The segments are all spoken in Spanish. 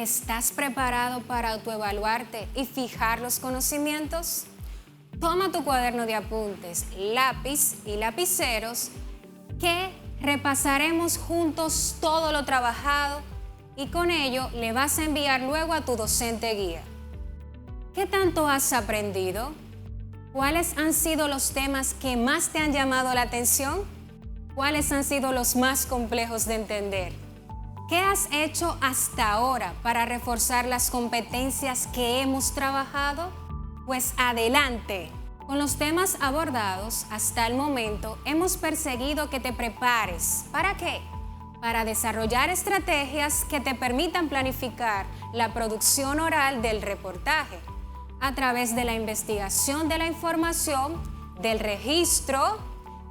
¿Estás preparado para autoevaluarte y fijar los conocimientos? Toma tu cuaderno de apuntes, lápiz y lapiceros que repasaremos juntos todo lo trabajado y con ello le vas a enviar luego a tu docente guía. ¿Qué tanto has aprendido? ¿Cuáles han sido los temas que más te han llamado la atención? ¿Cuáles han sido los más complejos de entender? ¿Qué has hecho hasta ahora para reforzar las competencias que hemos trabajado? Pues adelante. Con los temas abordados hasta el momento hemos perseguido que te prepares. ¿Para qué? Para desarrollar estrategias que te permitan planificar la producción oral del reportaje a través de la investigación de la información, del registro,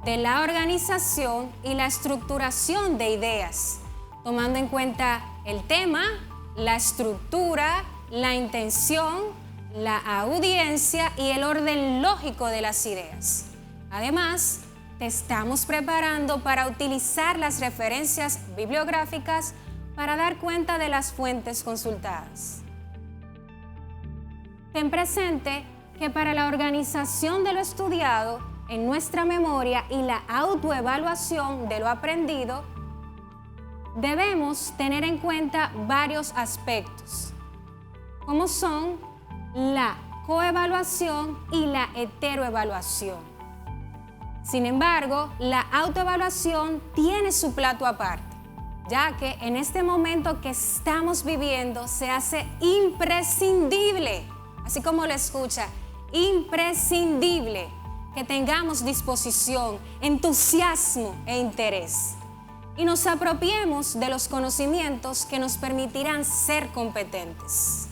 de la organización y la estructuración de ideas, tomando en cuenta el tema, la estructura, la intención, la audiencia y el orden lógico de las ideas. Además, te estamos preparando para utilizar las referencias bibliográficas para dar cuenta de las fuentes consultadas. Ten presente que para la organización de lo estudiado en nuestra memoria y la autoevaluación de lo aprendido, debemos tener en cuenta varios aspectos, como son la coevaluación y la heteroevaluación. Sin embargo, la autoevaluación tiene su plato aparte, ya que en este momento que estamos viviendo se hace imprescindible, así como lo escucha, imprescindible que tengamos disposición, entusiasmo e interés y nos apropiemos de los conocimientos que nos permitirán ser competentes.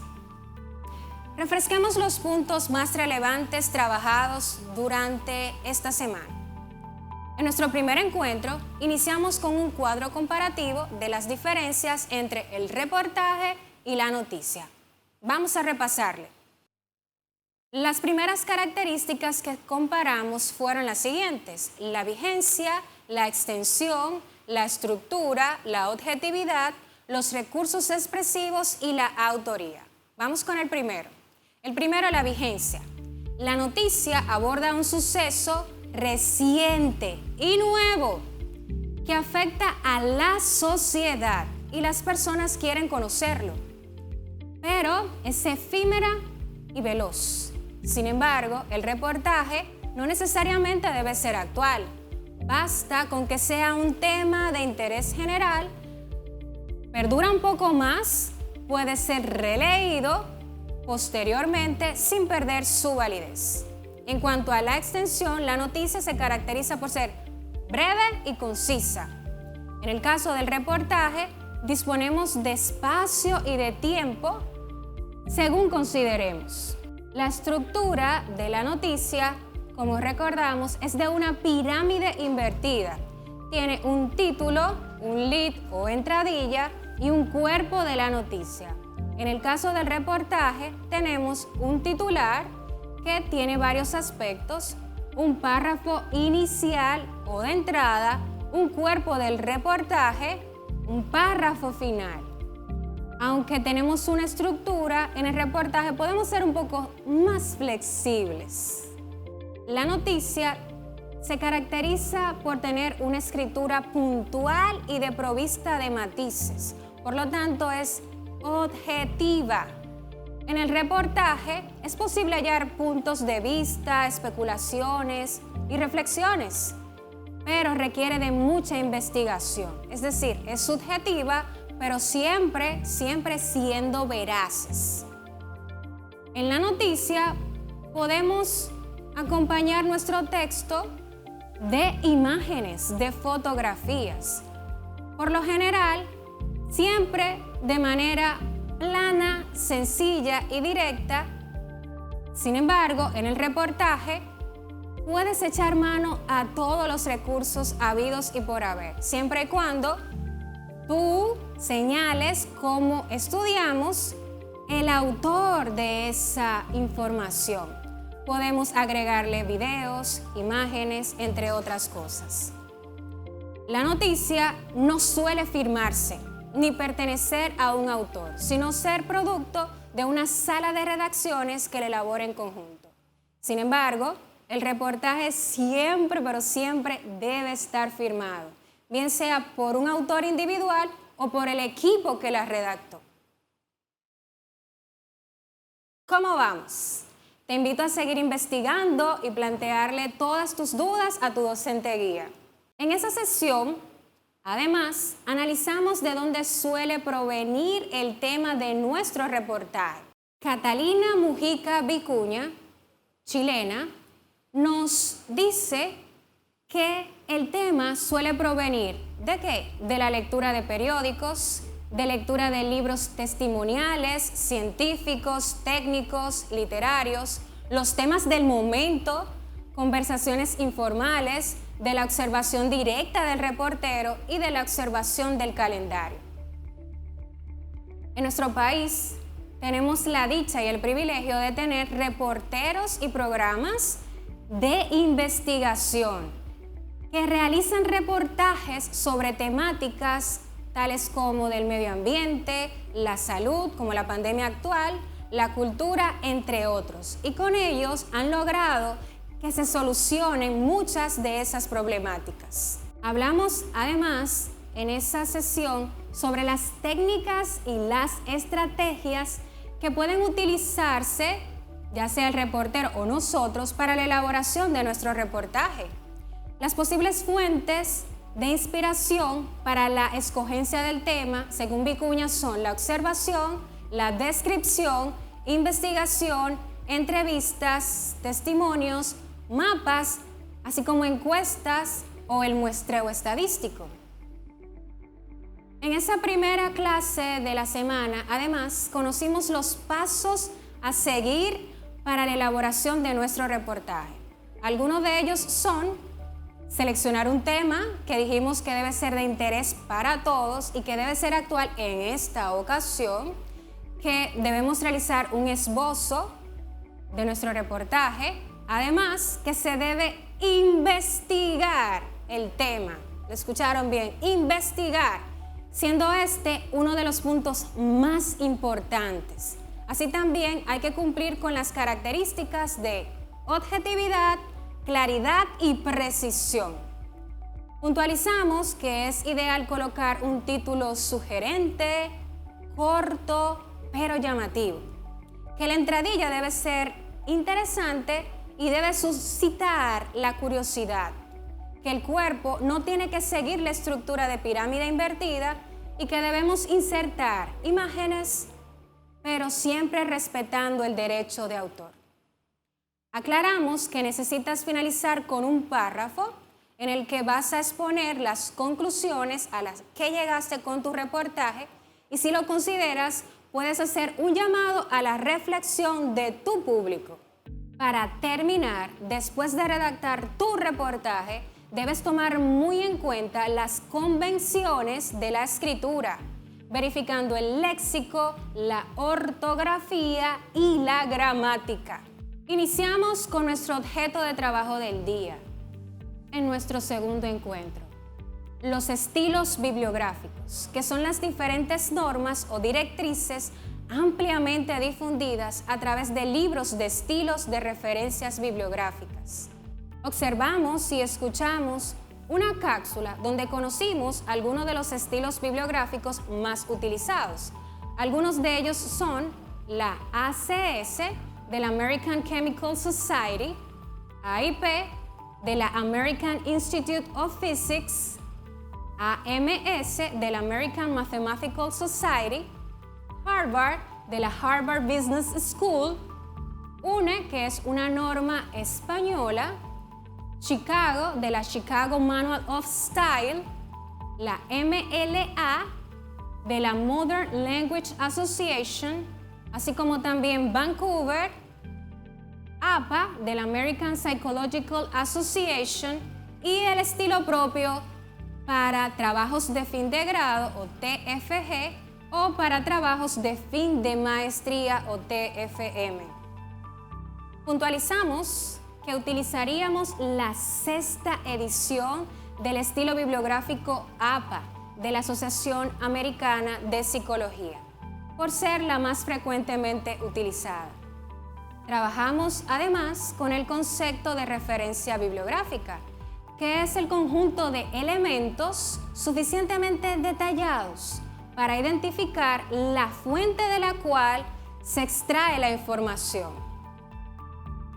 Refresquemos los puntos más relevantes trabajados durante esta semana. En nuestro primer encuentro, iniciamos con un cuadro comparativo de las diferencias entre el reportaje y la noticia. Vamos a repasarle. Las primeras características que comparamos fueron las siguientes: la vigencia, la extensión, la estructura, la objetividad, los recursos expresivos y la autoría. Vamos con el primero. El primero, la vigencia. La noticia aborda un suceso reciente y nuevo que afecta a la sociedad y las personas quieren conocerlo, pero es efímera y veloz. Sin embargo, el reportaje no necesariamente debe ser actual. Basta con que sea un tema de interés general, perdura un poco más, puede ser releído posteriormente sin perder su validez. En cuanto a la extensión, la noticia se caracteriza por ser breve y concisa. En el caso del reportaje, disponemos de espacio y de tiempo según consideremos. La estructura de la noticia, como recordamos, es de una pirámide invertida. Tiene un título, un lead o entradilla y un cuerpo de la noticia. En el caso del reportaje, tenemos un titular que tiene varios aspectos, un párrafo inicial o de entrada, un cuerpo del reportaje, un párrafo final. Aunque tenemos una estructura, en el reportaje podemos ser un poco más flexibles. La noticia se caracteriza por tener una escritura puntual y desprovista de matices, por lo tanto es objetiva. En el reportaje es posible hallar puntos de vista, especulaciones y reflexiones, pero requiere de mucha investigación, es decir, es subjetiva, pero siempre siendo veraces. En la noticia podemos acompañar nuestro texto de imágenes, de fotografías. Por lo general, siempre de manera plana, sencilla y directa. Sin embargo, en el reportaje puedes echar mano a todos los recursos habidos y por haber, siempre y cuando tú señales cómo estudiamos el autor de esa información. Podemos agregarle videos, imágenes, entre otras cosas. La noticia no suele firmarse, ni pertenecer a un autor, sino ser producto de una sala de redacciones que lo elabora en conjunto. Sin embargo, el reportaje siempre, pero siempre debe estar firmado, bien sea por un autor individual o por el equipo que la redactó. ¿Cómo vamos? Te invito a seguir investigando y plantearle todas tus dudas a tu docente guía. En esa sesión, además, analizamos de dónde suele provenir el tema de nuestro reportaje. Catalina Mujica Vicuña, chilena, nos dice que el tema suele provenir ¿de qué? De la lectura de periódicos, de lectura de libros testimoniales, científicos, técnicos, literarios, los temas del momento, conversaciones informales, de la observación directa del reportero y de la observación del calendario. En nuestro país tenemos la dicha y el privilegio de tener reporteros y programas de investigación que realizan reportajes sobre temáticas tales como del medio ambiente, la salud, como la pandemia actual, la cultura, entre otros. Y con ellos han logrado que se solucionen muchas de esas problemáticas. Hablamos además en esa sesión sobre las técnicas y las estrategias que pueden utilizarse, ya sea el reportero o nosotros, para la elaboración de nuestro reportaje. Las posibles fuentes de inspiración para la escogencia del tema, según Vicuña, son la observación, la descripción, investigación, entrevistas, testimonios, mapas, así como encuestas o el muestreo estadístico. En esa primera clase de la semana, además, conocimos los pasos a seguir para la elaboración de nuestro reportaje. Algunos de ellos son seleccionar un tema que dijimos que debe ser de interés para todos y que debe ser actual en esta ocasión, que debemos realizar un esbozo de nuestro reportaje, además que se debe investigar el tema. ¿Lo escucharon bien? Investigar, siendo este uno de los puntos más importantes. Así también hay que cumplir con las características de objetividad, claridad y precisión. Puntualizamos que es ideal colocar un título sugerente, corto, pero llamativo. Que la entradilla debe ser interesante y debe suscitar la curiosidad. Que el cuerpo no tiene que seguir la estructura de pirámide invertida y que debemos insertar imágenes, pero siempre respetando el derecho de autor. Aclaramos que necesitas finalizar con un párrafo en el que vas a exponer las conclusiones a las que llegaste con tu reportaje y si lo consideras, puedes hacer un llamado a la reflexión de tu público. Para terminar, después de redactar tu reportaje, debes tomar muy en cuenta las convenciones de la escritura, verificando el léxico, la ortografía y la gramática. Iniciamos con nuestro objeto de trabajo del día, en nuestro segundo encuentro. Los estilos bibliográficos, que son las diferentes normas o directrices ampliamente difundidas a través de libros de estilos de referencias bibliográficas. Observamos y escuchamos una cápsula donde conocimos algunos de los estilos bibliográficos más utilizados. Algunos de ellos son la ACS, de la American Chemical Society, AIP, de la American Institute of Physics, AMS, de la American Mathematical Society, Harvard, de la Harvard Business School, UNE, que es una norma española, Chicago, de la Chicago Manual of Style, la MLA, de la Modern Language Association, así como también Vancouver, APA, de la American Psychological Association, y el estilo propio para trabajos de fin de grado o TFG o para trabajos de fin de maestría o TFM. Puntualizamos que utilizaríamos la 6ª edición del estilo bibliográfico APA de la Asociación Americana de Psicología, por ser la más frecuentemente utilizada. Trabajamos además con el concepto de referencia bibliográfica, que es el conjunto de elementos suficientemente detallados para identificar la fuente de la cual se extrae la información.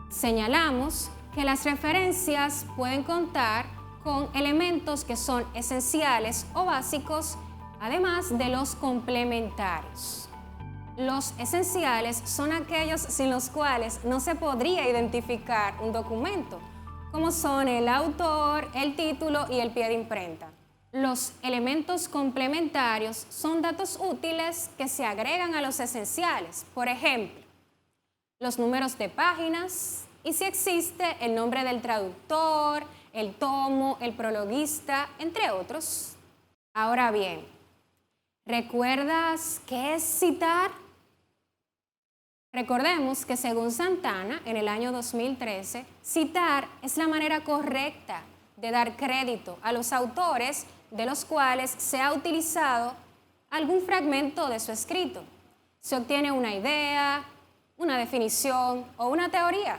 Señalamos que las referencias pueden contar con elementos que son esenciales o básicos, además de los complementarios. Los esenciales son aquellos sin los cuales no se podría identificar un documento, como son el autor, el título y el pie de imprenta. Los elementos complementarios son datos útiles que se agregan a los esenciales, por ejemplo, los números de páginas y si existe el nombre del traductor, el tomo, el prologuista, entre otros. Ahora bien, ¿recuerdas qué es citar? Recordemos que según Santana, en el año 2013, citar es la manera correcta de dar crédito a los autores de los cuales se ha utilizado algún fragmento de su escrito. Se obtiene una idea, una definición o una teoría.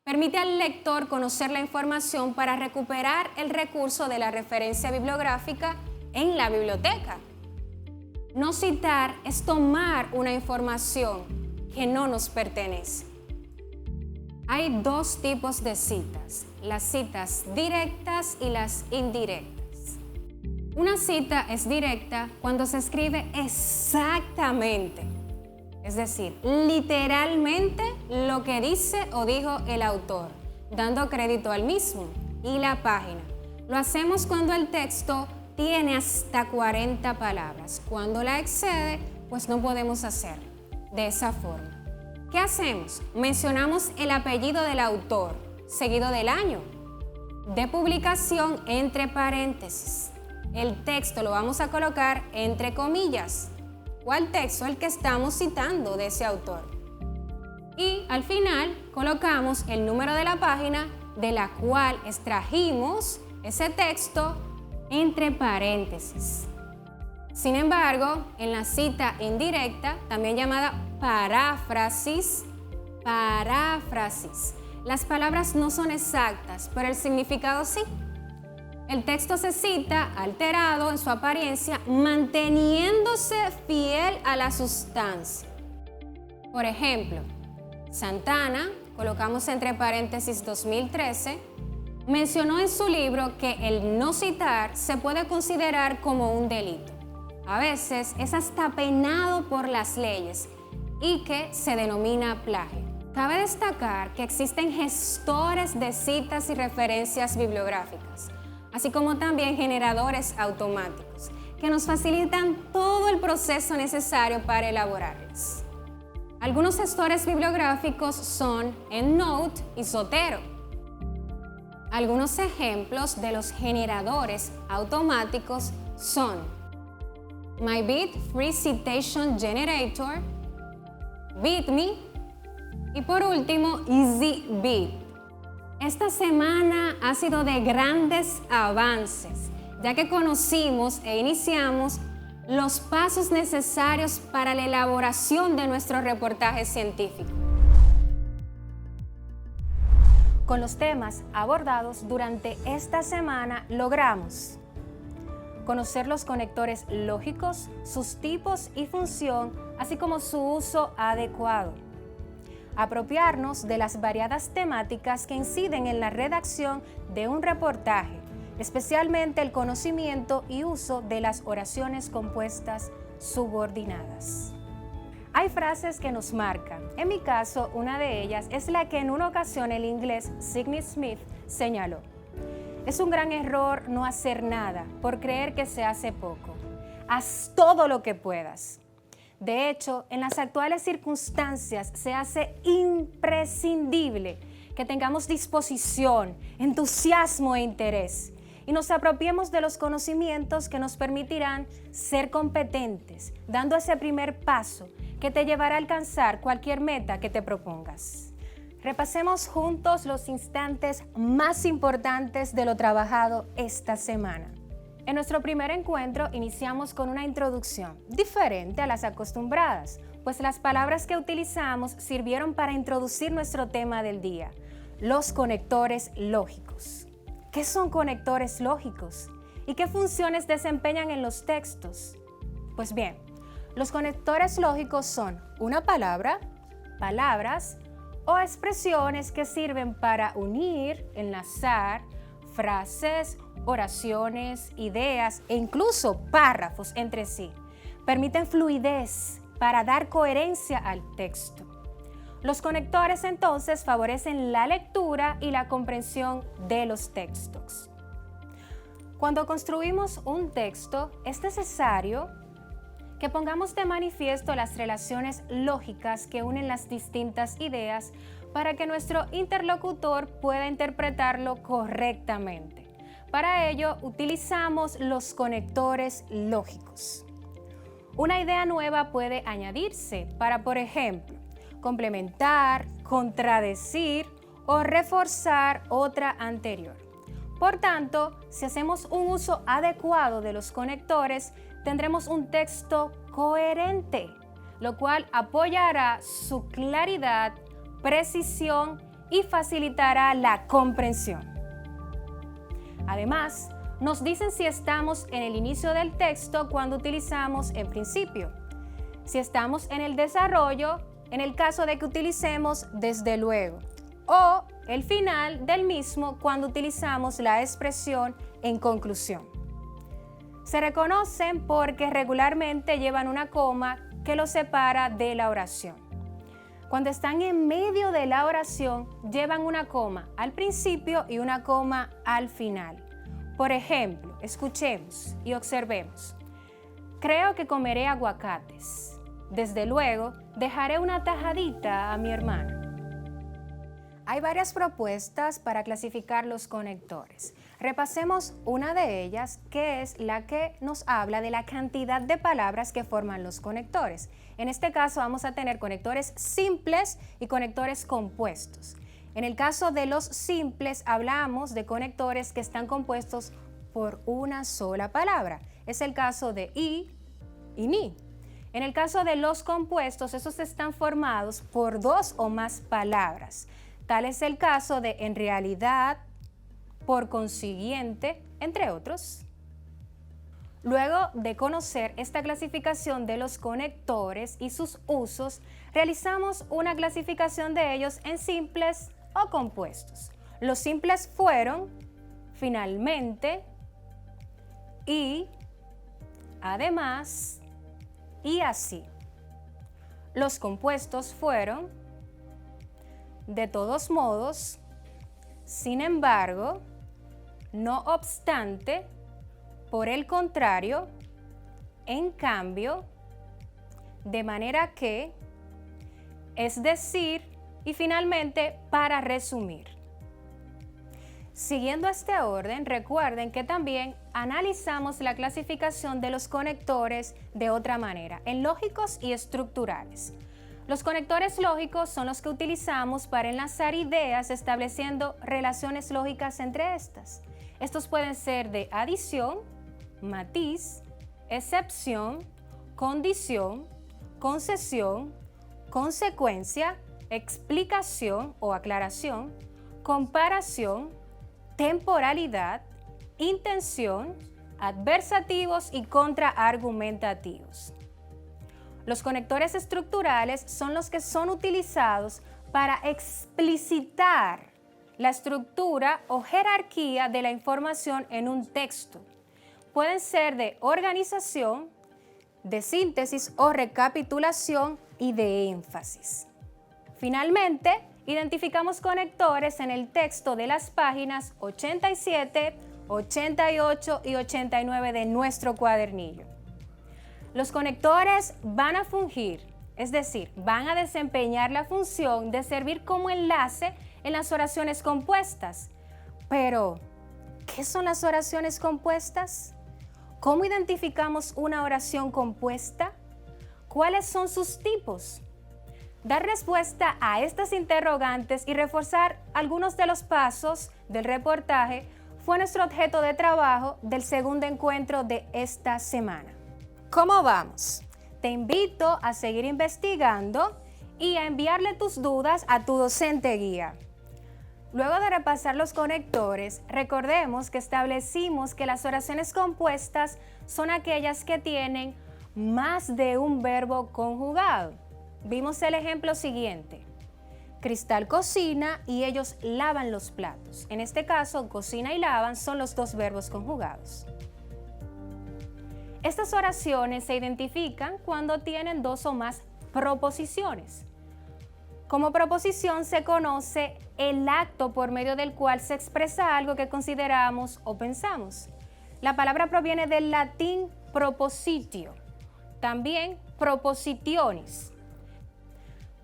Permite al lector conocer la información para recuperar el recurso de la referencia bibliográfica en la biblioteca. No citar es tomar una información que no nos pertenece. Hay dos tipos de citas, las citas directas y las indirectas. Una cita es directa cuando se escribe exactamente, es decir, literalmente lo que dice o dijo el autor, dando crédito al mismo y la página. Lo hacemos cuando el texto tiene hasta 40 palabras. Cuando la excede, pues no podemos hacerlo de esa forma. ¿Qué hacemos? Mencionamos el apellido del autor, seguido del año de publicación entre paréntesis. El texto lo vamos a colocar entre comillas. ¿Cuál texto? El que estamos citando de ese autor. Y al final colocamos el número de la página de la cual extrajimos ese texto entre paréntesis. Sin embargo, en la cita indirecta, también llamada paráfrasis, las palabras no son exactas, pero el significado sí. El texto se cita alterado en su apariencia, manteniéndose fiel a la sustancia. Por ejemplo, Santana, colocamos entre paréntesis 2013, mencionó en su libro que el no citar se puede considerar como un delito. A veces es hasta penado por las leyes y que se denomina plagio. Cabe destacar que existen gestores de citas y referencias bibliográficas, así como también generadores automáticos, que nos facilitan todo el proceso necesario para elaborarlas. Algunos gestores bibliográficos son EndNote y Zotero. Algunos ejemplos de los generadores automáticos son MyBit Free Citation Generator, BitMe y por último EasyBit. Esta semana ha sido de grandes avances, ya que conocimos e iniciamos los pasos necesarios para la elaboración de nuestro reportaje científico. Con los temas abordados durante esta semana logramos conocer los conectores lógicos, sus tipos y función, así como su uso adecuado. Apropiarnos de las variadas temáticas que inciden en la redacción de un reportaje, especialmente el conocimiento y uso de las oraciones compuestas subordinadas. Hay frases que nos marcan. En mi caso, una de ellas es la que en una ocasión el inglés Sydney Smith señaló. Es un gran error no hacer nada por creer que se hace poco. Haz todo lo que puedas. De hecho, en las actuales circunstancias se hace imprescindible que tengamos disposición, entusiasmo e interés y nos apropiemos de los conocimientos que nos permitirán ser competentes, dando ese primer paso que te llevará a alcanzar cualquier meta que te propongas. Repasemos juntos los instantes más importantes de lo trabajado esta semana. En nuestro primer encuentro iniciamos con una introducción diferente a las acostumbradas, pues las palabras que utilizamos sirvieron para introducir nuestro tema del día, los conectores lógicos. ¿Qué son conectores lógicos? ¿Y qué funciones desempeñan en los textos? Pues bien, los conectores lógicos son una palabra, palabras o expresiones que sirven para unir, enlazar frases, oraciones, ideas e incluso párrafos entre sí. Permiten fluidez para dar coherencia al texto. Los conectores entonces favorecen la lectura y la comprensión de los textos. Cuando construimos un texto, es necesario que pongamos de manifiesto las relaciones lógicas que unen las distintas ideas para que nuestro interlocutor pueda interpretarlo correctamente. Para ello, utilizamos los conectores lógicos. Una idea nueva puede añadirse para, por ejemplo, complementar, contradecir o reforzar otra anterior. Por tanto, si hacemos un uso adecuado de los conectores, tendremos un texto coherente, lo cual apoyará su claridad, precisión y facilitará la comprensión. Además, nos dicen si estamos en el inicio del texto cuando utilizamos el principio, si estamos en el desarrollo, en el caso de que utilicemos desde luego, o el final del mismo cuando utilizamos la expresión en conclusión. Se reconocen porque regularmente llevan una coma que los separa de la oración. Cuando están en medio de la oración, llevan una coma al principio y una coma al final. Por ejemplo, escuchemos y observemos. Creo que comeré aguacates. Desde luego, dejaré una tajadita a mi hermano. Hay varias propuestas para clasificar los conectores. Repasemos una de ellas, que es la que nos habla de la cantidad de palabras que forman los conectores. En este caso vamos a tener conectores simples y conectores compuestos. En el caso de los simples hablamos de conectores que están compuestos por una sola palabra. Es el caso de y ni. En el caso de los compuestos, esos están formados por dos o más palabras. Tal es el caso de en realidad, por consiguiente, entre otros. Luego de conocer esta clasificación de los conectores y sus usos, realizamos una clasificación de ellos en simples o compuestos. Los simples fueron, finalmente, y, además, y así. Los compuestos fueron, de todos modos, sin embargo, no obstante, por el contrario, en cambio, de manera que, es decir, y finalmente, para resumir. Siguiendo este orden, recuerden que también analizamos la clasificación de los conectores de otra manera, en lógicos y estructurales. Los conectores lógicos son los que utilizamos para enlazar ideas estableciendo relaciones lógicas entre estas. Estos pueden ser de adición, matiz, excepción, condición, concesión, consecuencia, explicación o aclaración, comparación, temporalidad, intención, adversativos y contraargumentativos. Los conectores estructurales son los que son utilizados para explicitar la estructura o jerarquía de la información en un texto. Pueden ser de organización, de síntesis o recapitulación y de énfasis. Finalmente, identificamos conectores en el texto de las páginas 87, 88 y 89 de nuestro cuadernillo. Los conectores van a fungir, es decir, van a desempeñar la función de servir como enlace en las oraciones compuestas. Pero, ¿qué son las oraciones compuestas? ¿Cómo identificamos una oración compuesta? ¿Cuáles son sus tipos? Dar respuesta a estas interrogantes y reforzar algunos de los pasos del reportaje fue nuestro objeto de trabajo del segundo encuentro de esta semana. ¿Cómo vamos? Te invito a seguir investigando y a enviarle tus dudas a tu docente guía. Luego de repasar los conectores, recordemos que establecimos que las oraciones compuestas son aquellas que tienen más de un verbo conjugado. Vimos el ejemplo siguiente. Cristal cocina y ellos lavan los platos. En este caso, cocina y lavan son los dos verbos conjugados. Estas oraciones se identifican cuando tienen dos o más proposiciones. Como proposición se conoce el acto por medio del cual se expresa algo que consideramos o pensamos. La palabra proviene del latín propositio, también propositionis.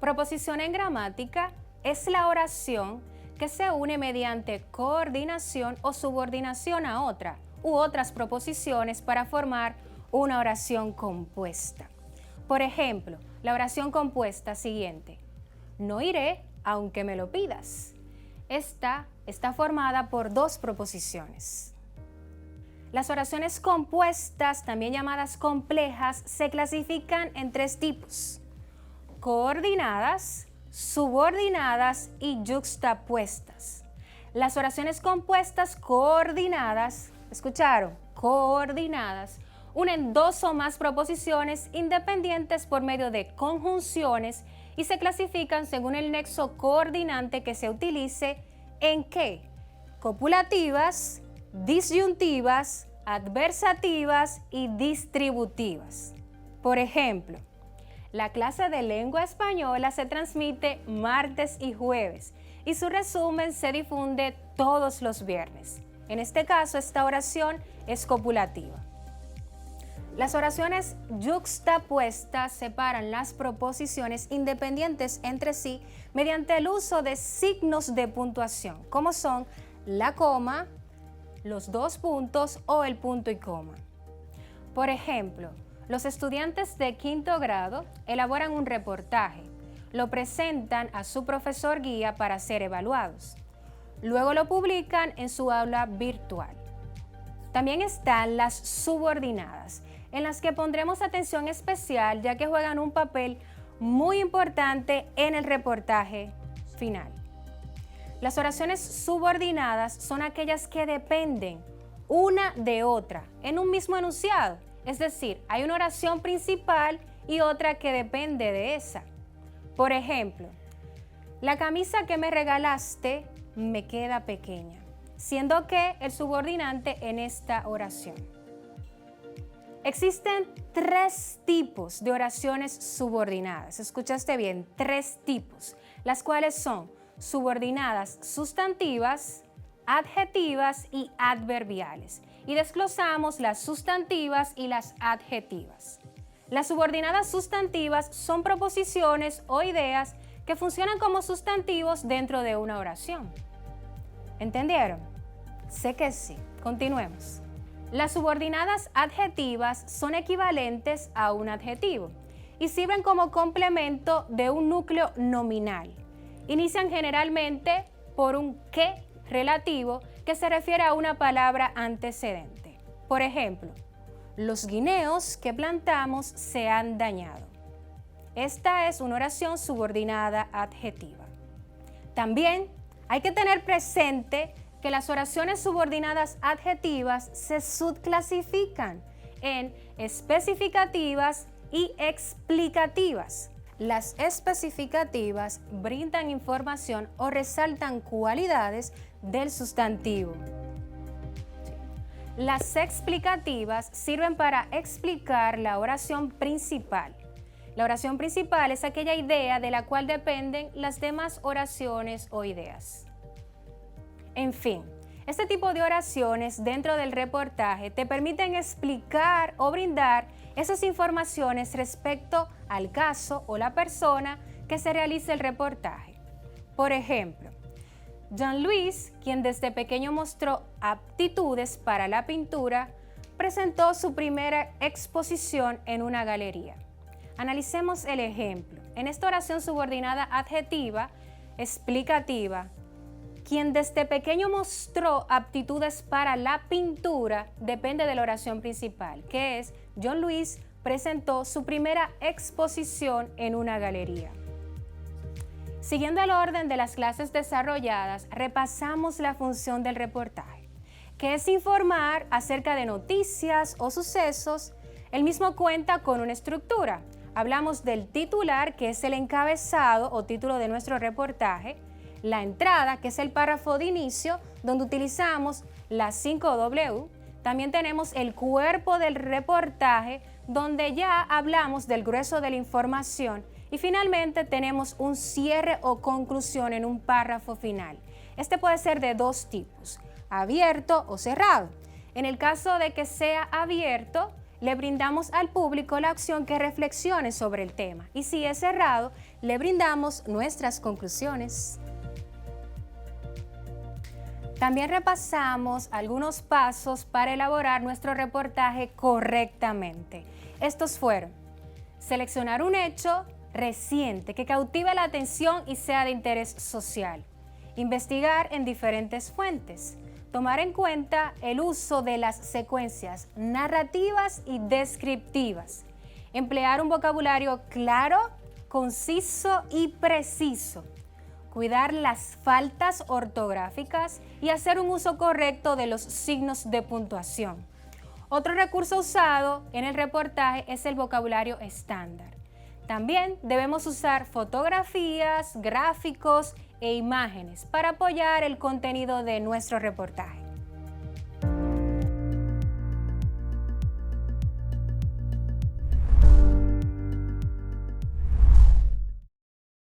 Proposición en gramática es la oración que se une mediante coordinación o subordinación a otra u otras proposiciones para formar una oración compuesta. Por ejemplo, la oración compuesta siguiente. No iré aunque me lo pidas. Esta está formada por dos proposiciones. Las oraciones compuestas, también llamadas complejas, se clasifican en tres tipos: coordinadas, subordinadas y yuxtapuestas. Las oraciones compuestas coordinadas, ¿escucharon? Coordinadas, unen dos o más proposiciones independientes por medio de conjunciones y se clasifican según el nexo coordinante que se utilice en ¿qué? Copulativas, disyuntivas, adversativas y distributivas. Por ejemplo, la clase de lengua española se transmite martes y jueves y su resumen se difunde todos los viernes. En este caso, esta oración es copulativa. Las oraciones yuxtapuestas separan las proposiciones independientes entre sí mediante el uso de signos de puntuación, como son la coma, los dos puntos o el punto y coma. Por ejemplo, los estudiantes de quinto grado elaboran un reportaje, lo presentan a su profesor guía para ser evaluados. Luego lo publican en su aula virtual. También están las subordinadas, en las que pondremos atención especial ya que juegan un papel muy importante en el reportaje final. Las oraciones subordinadas son aquellas que dependen una de otra en un mismo enunciado, es decir, hay una oración principal y otra que depende de esa. Por ejemplo, la camisa que me regalaste me queda pequeña, siendo que el subordinante en esta oración. Existen tres tipos de oraciones subordinadas. Escuchaste bien, tres tipos, las cuales son subordinadas sustantivas, adjetivas y adverbiales. Y desglosamos las sustantivas y las adjetivas. Las subordinadas sustantivas son proposiciones o ideas que funcionan como sustantivos dentro de una oración. ¿Entendieron? Sé que sí. Continuemos. Las subordinadas adjetivas son equivalentes a un adjetivo y sirven como complemento de un núcleo nominal. Inician generalmente por un que relativo que se refiere a una palabra antecedente. Por ejemplo, los guineos que plantamos se han dañado. Esta es una oración subordinada adjetiva. También hay que tener presente que las oraciones subordinadas adjetivas se subclasifican en especificativas y explicativas. Las especificativas brindan información o resaltan cualidades del sustantivo. Las explicativas sirven para explicar la oración principal. La oración principal es aquella idea de la cual dependen las demás oraciones o ideas. En fin, este tipo de oraciones dentro del reportaje te permiten explicar o brindar esas informaciones respecto al caso o la persona que se realiza el reportaje. Por ejemplo, Jean-Louis, quien desde pequeño mostró aptitudes para la pintura, presentó su primera exposición en una galería. Analicemos el ejemplo. En esta oración subordinada adjetiva, explicativa, Quien desde pequeño mostró aptitudes para la pintura depende de la oración principal, que es John Luis presentó su primera exposición en una galería. Siguiendo el orden de las clases desarrolladas, repasamos la función del reportaje, que es informar acerca de noticias o sucesos. El mismo cuenta con una estructura. Hablamos del titular, que es el encabezado o título de nuestro reportaje, la entrada, que es el párrafo de inicio, donde utilizamos las 5 W. También tenemos el cuerpo del reportaje, donde ya hablamos del grueso de la información. Y finalmente tenemos un cierre o conclusión en un párrafo final. Este puede ser de dos tipos, abierto o cerrado. En el caso de que sea abierto, le brindamos al público la opción que reflexione sobre el tema. Y si es cerrado, le brindamos nuestras conclusiones. También repasamos algunos pasos para elaborar nuestro reportaje correctamente. Estos fueron: seleccionar un hecho reciente que cautive la atención y sea de interés social, investigar en diferentes fuentes, tomar en cuenta el uso de las secuencias narrativas y descriptivas, emplear un vocabulario claro, conciso y preciso, cuidar las faltas ortográficas y hacer un uso correcto de los signos de puntuación. Otro recurso usado en el reportaje es el vocabulario estándar. También debemos usar fotografías, gráficos e imágenes para apoyar el contenido de nuestro reportaje.